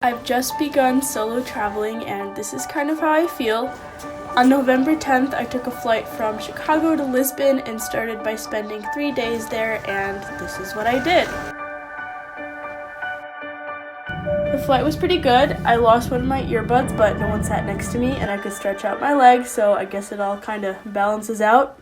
I've just begun solo traveling and this is kind of how I feel. On November 10th, I took a flight from Chicago to Lisbon and started by spending 3 days there, and this is what I did. The flight was pretty good. I lost one of my earbuds, but no one sat next to me and I could stretch out my legs, so I guess it all kind of balances out.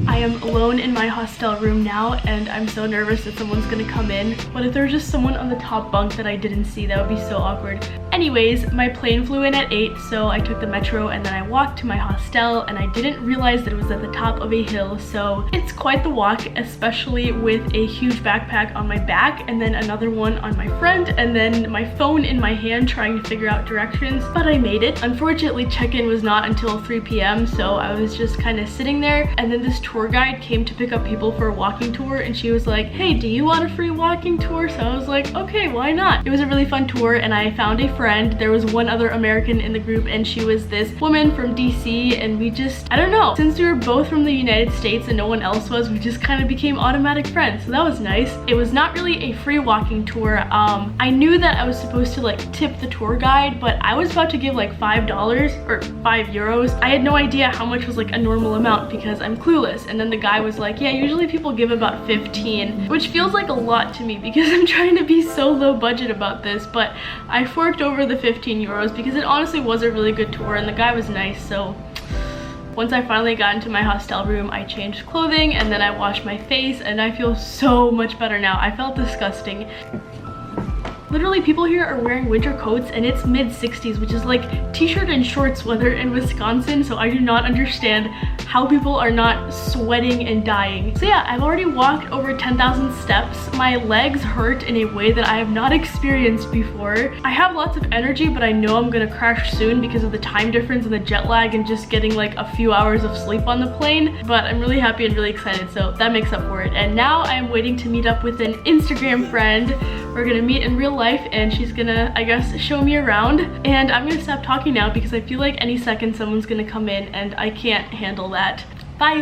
I am alone in my hostel room now and I'm so nervous that someone's gonna come in. What if there was just someone on the top bunk that I didn't see? That would be so awkward. Anyways, my plane flew in at 8, so I took the metro and then I walked to my hostel, and I didn't realize that it was at the top of a hill, so it's quite the walk, especially with a huge backpack on my back and then another one on my front and then my phone in my hand trying to figure out directions, but I made it. Unfortunately, check-in was not until 3 p.m, so I was just kind of sitting there, and then this tour guide came to pick up people for a walking tour and she was like, hey, do you want a free walking tour? So I was like, okay, why not? It was a really fun tour and I found a friend. There was one other American in the group and she was this woman from DC, and we just, I don't know, since we were both from the United States and no one else was, we just kind of became automatic friends, so that was nice. It was not really a free walking tour. I knew that I was supposed to like tip the tour guide, but I was about to give like $5 or €5. I had no idea how much was like a normal amount because I'm clueless, and then the guy was like, yeah, usually people give about 15, which feels like a lot to me because I'm trying to be so low budget about this, but I forked over the €15 because it honestly was a really good tour and the guy was nice. So once I finally got into my hostel room, I changed clothing and then I washed my face and I feel so much better now. I felt disgusting. Literally, people here are wearing winter coats and it's mid-60s, which is like t-shirt and shorts weather in Wisconsin, so I do not understand how people are not sweating and dying. So yeah, I've already walked over 10,000 steps. My legs hurt in a way that I have not experienced before. I have lots of energy, but I know I'm gonna crash soon because of the time difference and the jet lag and just getting like a few hours of sleep on the plane, but I'm really happy and really excited, so that makes up for it. And now I am waiting to meet up with an Instagram friend. We're gonna meet in real life and she's gonna, I guess, show me around. And I'm gonna stop talking now because I feel like any second someone's gonna come in and I can't handle that. Bye!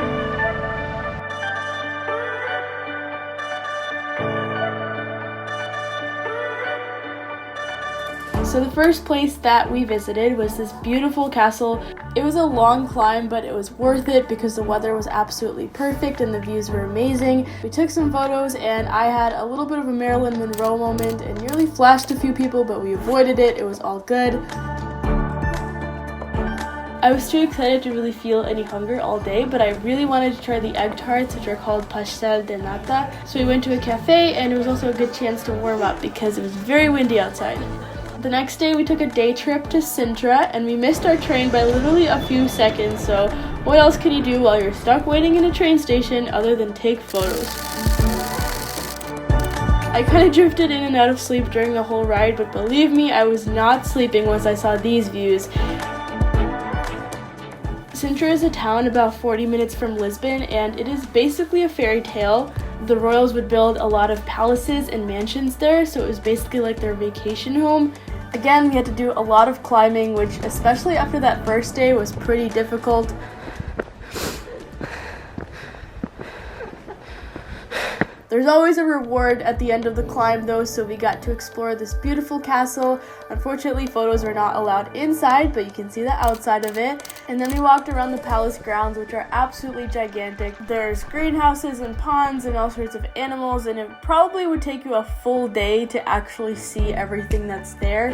So the first place that we visited was this beautiful castle. It was a long climb, but it was worth it because the weather was absolutely perfect and the views were amazing. We took some photos and I had a little bit of a Marilyn Monroe moment and nearly flashed a few people, but we avoided it. It was all good. I was too excited to really feel any hunger all day, but I really wanted to try the egg tarts, which are called pastel de nata. So we went to a cafe and it was also a good chance to warm up because it was very windy outside. The next day we took a day trip to Sintra and we missed our train by literally a few seconds, so what else can you do while you're stuck waiting in a train station other than take photos? I kind of drifted in and out of sleep during the whole ride, but believe me, I was not sleeping once I saw these views. Sintra is a town about 40 minutes from Lisbon and it is basically a fairy tale. The royals would build a lot of palaces and mansions there, so it was basically like their vacation home. Again, we had to do a lot of climbing, which especially after that first day was pretty difficult. There's always a reward at the end of the climb though, so we got to explore this beautiful castle. Unfortunately, photos are not allowed inside, but you can see the outside of it. And then we walked around the palace grounds, which are absolutely gigantic. There's greenhouses and ponds and all sorts of animals, and it probably would take you a full day to actually see everything that's there.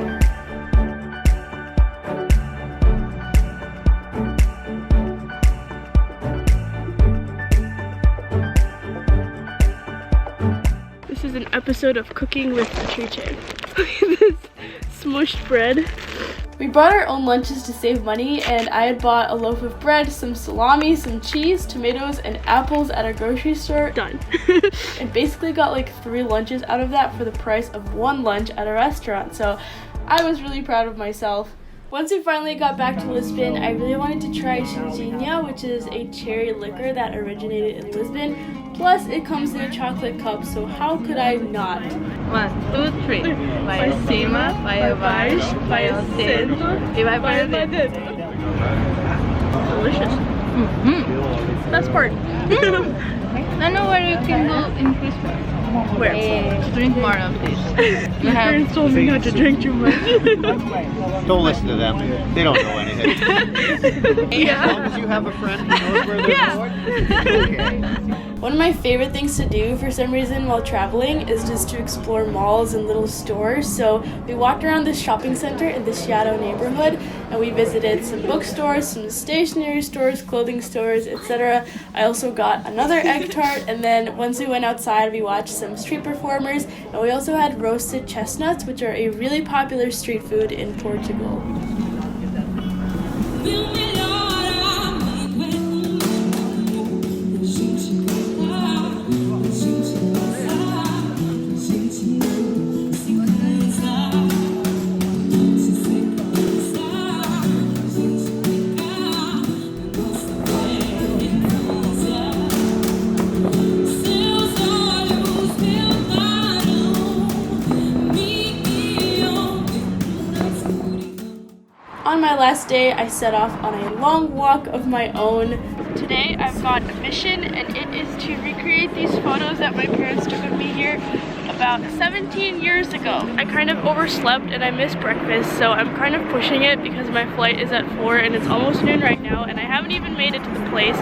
This is an episode of Cooking with Beatrice. Look at this smushed bread. We brought our own lunches to save money, and I had bought a loaf of bread, some salami, some cheese, tomatoes, and apples at a grocery store. Done. And basically got like 3 lunches out of that for the price of 1 lunch at a restaurant, so I was really proud of myself. Once we finally got back to Lisbon, I really wanted to try Ginginha, which is a cherry liquor that originated in Lisbon. Plus, it comes in a chocolate cup, so how could I not? 1, 2, 3. Vai acima, vai abaixo, vai ao centro e vai para dentro. Delicious. Mm-hmm. Best part. I know where you can go in Christmas. Where? Drink more of this. My parents told me not to drink too much. Don't listen to them. They don't know anything. Yeah. As long as you have a friend who knows where they're going. One of my favorite things to do for some reason while traveling is just to explore malls and little stores. So we walked around this shopping center in the Seattle neighborhood and we visited some bookstores, some stationery stores, clothing stores, etc. I also got another egg tart, and then once we went outside we watched some street performers, and we also had roasted chestnuts, which are a really popular street food in Portugal. On my last day, I set off on a long walk of my own. Today, I've got a mission, and it is to recreate these photos that my parents took of me here about 17 years ago. I kind of overslept and I missed breakfast, so I'm kind of pushing it because my flight is at 4 and it's almost noon right now, and I haven't even made it to the place.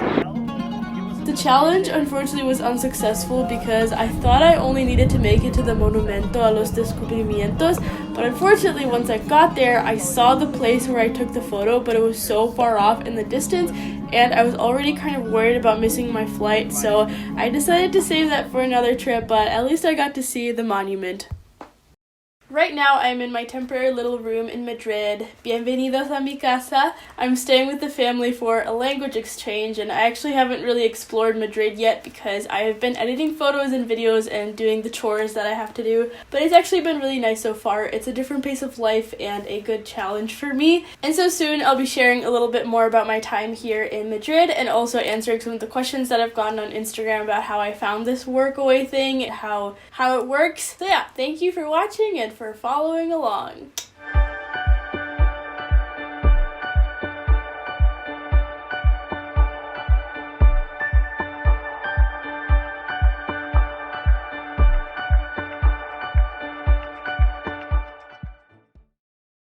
The challenge unfortunately was unsuccessful because I thought I only needed to make it to the Monumento a los Descubrimientos, but unfortunately once I got there I saw the place where I took the photo, but it was so far off in the distance and I was already kind of worried about missing my flight, so I decided to save that for another trip, but at least I got to see the monument. Right now, I'm in my temporary little room in Madrid. Bienvenidos a mi casa. I'm staying with the family for a language exchange, and I actually haven't really explored Madrid yet because I have been editing photos and videos and doing the chores that I have to do. But it's actually been really nice so far. It's a different pace of life and a good challenge for me. And so soon, I'll be sharing a little bit more about my time here in Madrid and also answering some of the questions that I've gotten on Instagram about how I found this workaway thing, how it works. So yeah, thank you for watching and for following along.